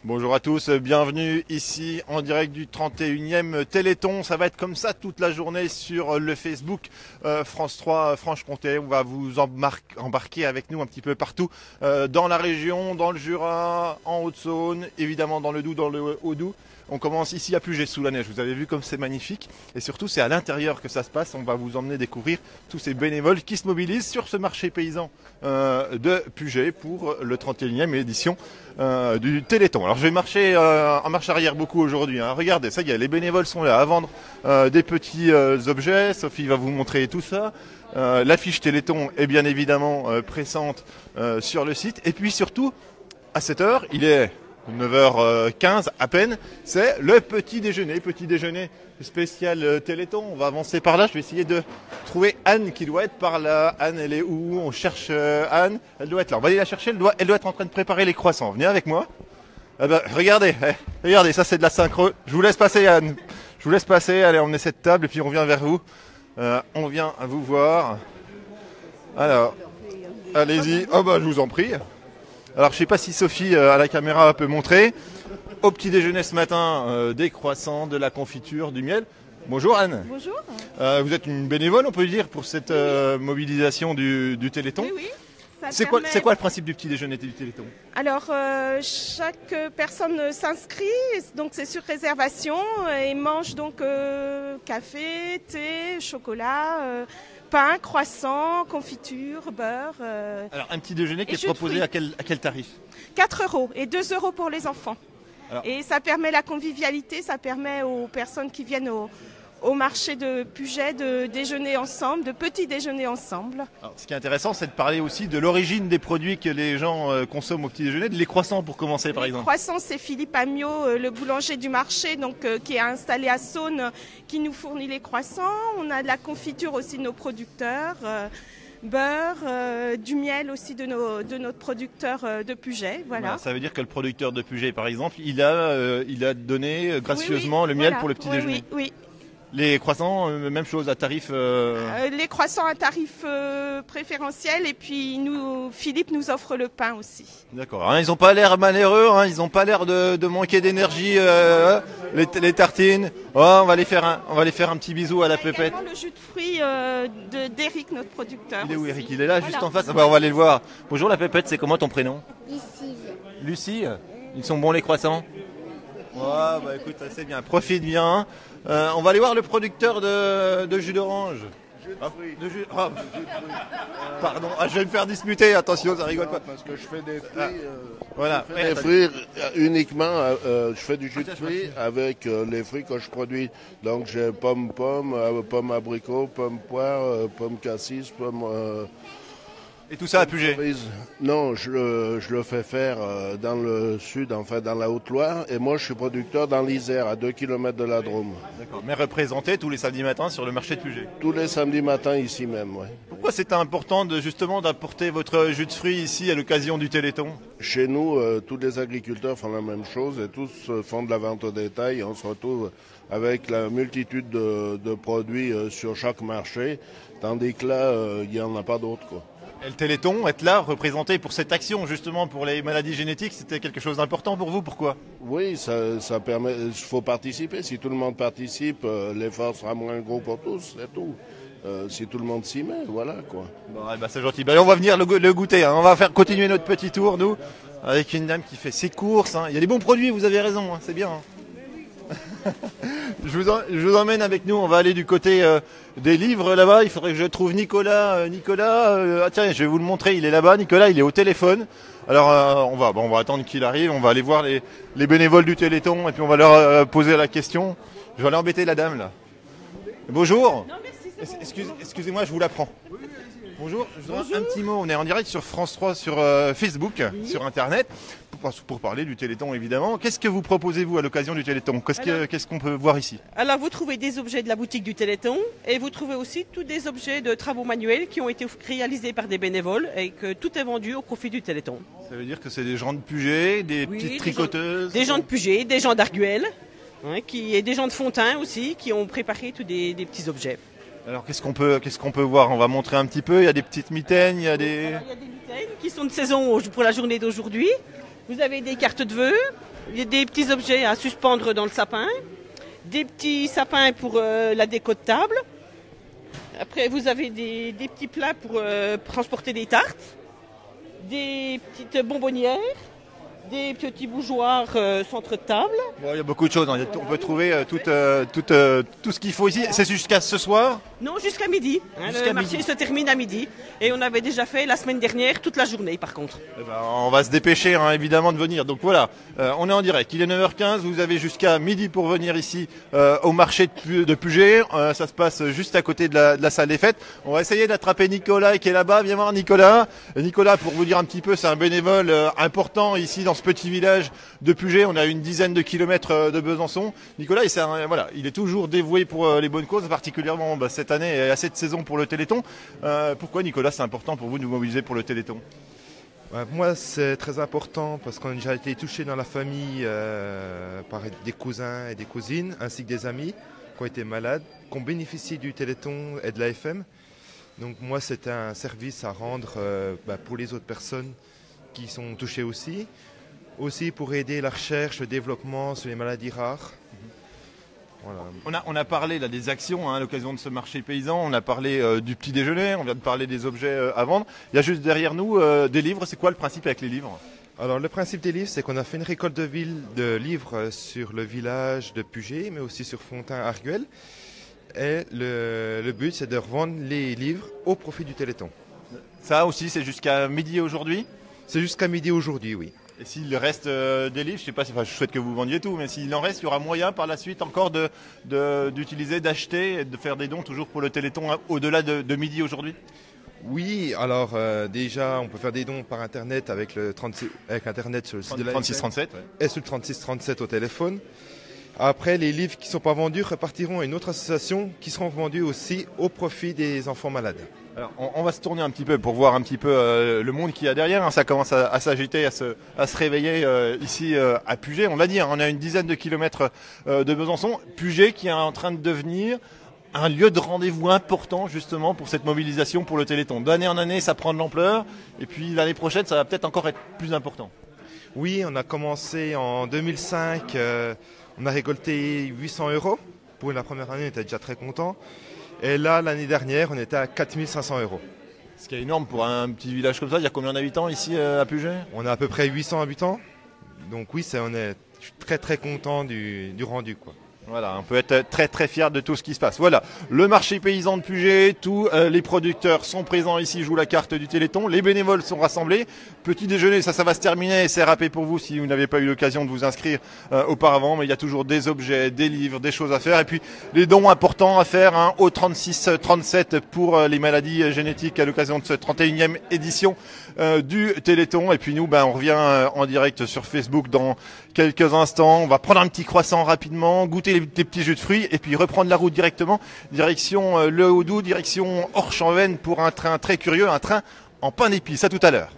Bonjour à tous, bienvenue ici en direct du 31e Téléthon. Ça va être comme ça toute la journée sur le Facebook France 3 Franche-Comté. On va vous embarquer avec nous un petit peu partout dans la région, dans le Jura, en Haute-Saône, évidemment dans le Doubs, dans le Haut-Doubs. On commence ici à Puget sous la neige, vous avez vu comme c'est magnifique. Et surtout c'est à l'intérieur que ça se passe, on va vous emmener découvrir tous ces bénévoles qui se mobilisent sur ce marché paysan de Puget pour le 31e édition du Téléthon. Alors je vais marcher en marche arrière beaucoup aujourd'hui, hein. Regardez, ça y est, les bénévoles sont là à vendre des petits objets. Sophie va vous montrer tout ça. L'affiche Téléthon est bien évidemment pressante sur le site. Et puis surtout, à cette heure, il est 9h15 à peine, c'est le petit déjeuner spécial Téléthon. On va avancer par là, je vais essayer de trouver Anne qui doit être par là. Anne, elle est où? On cherche Anne, elle doit être là. On va aller la chercher, elle doit être en train de préparer les croissants. Venez avec moi. Ah bah, regardez, regardez, ça c'est de la synchro. Je vous laisse passer Anne, je vous laisse passer, allez emmenez cette table et puis on vient vers vous. On vient à vous voir. Alors, allez-y, oh bah je vous en prie. Alors je ne sais pas si Sophie à la caméra peut montrer. Au petit déjeuner ce matin, des croissants, de la confiture, du miel. Bonjour Anne. Bonjour. Vous êtes une bénévole, on peut dire, pour cette mobilisation du Téléthon. Oui. C'est quoi le principe du petit déjeuner du Téléthon? Alors chaque personne s'inscrit, donc c'est sur réservation et mange donc café, thé, chocolat. Pain, croissant, confiture, beurre. Alors un petit déjeuner qui est proposé à quel tarif? 4 € et 2 € pour les enfants. Alors, et ça permet la convivialité, ça permet aux personnes qui viennent au marché de Puget de déjeuner ensemble, de petits déjeuners ensemble. Alors, ce qui est intéressant, c'est de parler aussi de l'origine des produits que les gens consomment au petit déjeuner. Les croissants pour commencer par exemple. Les croissants, c'est Philippe Amiot, le boulanger du marché, donc qui est installé à Saône, qui nous fournit les croissants. On a de la confiture aussi de nos producteurs, beurre, du miel aussi de notre producteur de Puget. Voilà. Ça veut dire que le producteur de Puget, par exemple, il a donné gracieusement le miel pour le petit déjeuner. Oui. Les croissants, même chose, à tarif... Les croissants à tarif préférentiel et puis Philippe nous offre le pain aussi. D'accord, hein, ils n'ont pas l'air malheureux, hein, ils n'ont pas l'air de manquer d'énergie, les tartines. Oh, on va les faire un petit bisou à la pépette. Également le jus de fruits d'Eric, notre producteur. Il est où aussi. Eric? Il est là, juste Voilà. en face. Ah bah, on va aller le voir. Bonjour la pépette, c'est comment ton prénom? Ici. Lucie. Ils sont bons les croissants? Ouais, bah écoute, c'est bien, profite bien. On va aller voir le producteur de jus d'orange. Pardon, je vais me faire disputer, attention, ça rigole pas. Parce que je fais des fruits, Voilà. je fais des fruits uniquement, je fais du jus de fruits avec les fruits que je produis. Donc j'ai pomme, abricot, pomme poire, pomme cassis, pomme... Et tout ça à Puget? Non, je le fais faire dans le sud, enfin dans la Haute-Loire. Et moi je suis producteur dans l'Isère, à 2 km de la Drôme. D'accord, mais représenté tous les samedis matins sur le marché de Puget? Tous les samedis matins ici même, oui. Pourquoi c'était important justement d'apporter votre jus de fruits ici à l'occasion du Téléthon? Chez nous, tous les agriculteurs font la même chose et tous font de la vente au détail. On se retrouve avec la multitude de produits sur chaque marché, tandis que là, il n'y en a pas d'autres, quoi. Et le Téléthon, être là, représenté pour cette action justement pour les maladies génétiques, c'était quelque chose d'important pour vous, pourquoi? Oui, ça permet, il faut participer. Si tout le monde participe, l'effort sera moins gros pour tous, c'est tout. Si tout le monde s'y met, voilà quoi. Bon, bah, c'est gentil. Bah, on va venir le goûter, hein. On va faire continuer notre petit tour, nous, avec une dame qui fait ses courses, hein. Il y a des bons produits, vous avez raison, hein. C'est bien. Hein. Je vous emmène avec nous, on va aller du côté des livres là-bas. Il faudrait que je trouve Nicolas. Tiens, je vais vous le montrer, il est là-bas. Nicolas, il est au téléphone. Alors on va attendre qu'il arrive, on va aller voir les bénévoles du Téléthon et puis on va leur poser la question. Je vais aller embêter la dame là. Bonjour. Non, merci, c'est bon. Excusez-moi, je vous la prends. Bonjour, je vous donne un petit mot. On est en direct sur France 3, sur Facebook, sur Internet, pour parler du Téléthon évidemment. Qu'est-ce que vous proposez-vous à l'occasion du Téléthon? Qu'est-ce qu'on peut voir ici? Alors vous trouvez des objets de la boutique du Téléthon et vous trouvez aussi tous des objets de travaux manuels qui ont été réalisés par des bénévoles et que tout est vendu au profit du Téléthon. Ça veut dire que c'est des gens de Puget, des petites tricoteuses? Des gens de Puget, des gens d'Arguel, hein, et des gens de Fontaine aussi qui ont préparé tous des petits objets. Alors qu'est-ce qu'on peut voir? On va montrer un petit peu. Il y a des petites mitaines, il y a des... Alors, il y a des mitaines qui sont de saison pour la journée d'aujourd'hui. Vous avez des cartes de vœux, des petits objets à suspendre dans le sapin, des petits sapins pour la déco de table. Après, vous avez des petits plats pour transporter des tartes, des petites bonbonnières, des petits bougeoirs centre de table. Bon, il y a beaucoup de choses, hein. On peut trouver tout ce qu'il faut ici. C'est jusqu'à ce soir? Non, jusqu'à midi. Le marché se termine à midi. Et on avait déjà fait la semaine dernière toute la journée par contre. Eh ben, on va se dépêcher évidemment de venir. Donc voilà, on est en direct. Il est 9h15, vous avez jusqu'à midi pour venir ici au marché de Puget. Ça se passe juste à côté de la salle des fêtes. On va essayer d'attraper Nicolas qui est là-bas. Viens voir Nicolas. Nicolas, pour vous dire un petit peu, c'est un bénévole important ici dans ce petit village de Puget. On a une dizaine de kilomètres de Besançon. Nicolas, il est toujours dévoué pour les bonnes causes, particulièrement cette année et à cette saison pour le Téléthon. Pourquoi, Nicolas, c'est important pour vous de vous mobiliser pour le Téléthon? Pour moi, c'est très important parce qu'on a déjà été touché dans la famille par des cousins et des cousines, ainsi que des amis qui ont été malades, qui ont bénéficié du Téléthon et de l'AFM. Donc moi, c'est un service à rendre pour les autres personnes qui sont touchées aussi. Aussi pour aider la recherche, le développement sur les maladies rares. Voilà. On a parlé là, des actions à l'occasion de ce marché paysan, on a parlé du petit déjeuner, on vient de parler des objets à vendre. Il y a juste derrière nous des livres. C'est quoi le principe avec les livres? Alors le principe des livres, c'est qu'on a fait une récolte de livres sur le village de Puget, mais aussi sur Fontaine-Arguel. Et le but, c'est de revendre les livres au profit du Téléthon. Ça aussi, c'est jusqu'à midi aujourd'hui? C'est jusqu'à midi aujourd'hui, oui. Et s'il reste des livres, je sais pas, je souhaite que vous vendiez tout, mais s'il en reste, il y aura moyen par la suite encore d'utiliser, d'acheter et de faire des dons toujours pour le Téléthon au-delà de midi aujourd'hui? Oui, alors déjà, on peut faire des dons par Internet avec Internet sur le site de la 3637 et sur le 3637 au téléphone. Après, les livres qui ne sont pas vendus repartiront à une autre association qui seront vendus aussi au profit des enfants malades. Alors, on va se tourner un petit peu pour voir un petit peu le monde qu'il y a derrière. Ça commence à s'agiter, à se réveiller ici à Puget. On l'a dit, on a une dizaine de kilomètres de Besançon. Puget qui est en train de devenir un lieu de rendez-vous important justement pour cette mobilisation pour le Téléthon. D'année en année, ça prend de l'ampleur. Et puis l'année prochaine, ça va peut-être encore être plus important. Oui, on a commencé en 2005. On a récolté 800 €. Pour la première année, on était déjà très content. Et là, l'année dernière, on était à 4 500 €. Ce qui est énorme pour un petit village comme ça. Il y a combien d'habitants ici à Puget? On a à peu près 800 habitants. Donc oui, on est très très content du rendu, quoi. Voilà, on peut être très très fier de tout ce qui se passe. Voilà, le marché paysan de Puget, tous les producteurs sont présents ici, jouent la carte du Téléthon, les bénévoles sont rassemblés. Petit déjeuner, ça va se terminer, c'est râpé pour vous si vous n'avez pas eu l'occasion de vous inscrire auparavant, mais il y a toujours des objets, des livres, des choses à faire. Et puis les dons importants à faire au 36-37 pour les maladies génétiques à l'occasion de cette 31e édition du Téléthon. Et puis nous, on revient en direct sur Facebook dans quelques instants. On va prendre un petit croissant rapidement, goûter des petits jus de fruits et puis reprendre la route directement, direction Le Haudou, direction Orchamps-Veynes pour un train très curieux, un train en pain d'épices. À tout à l'heure.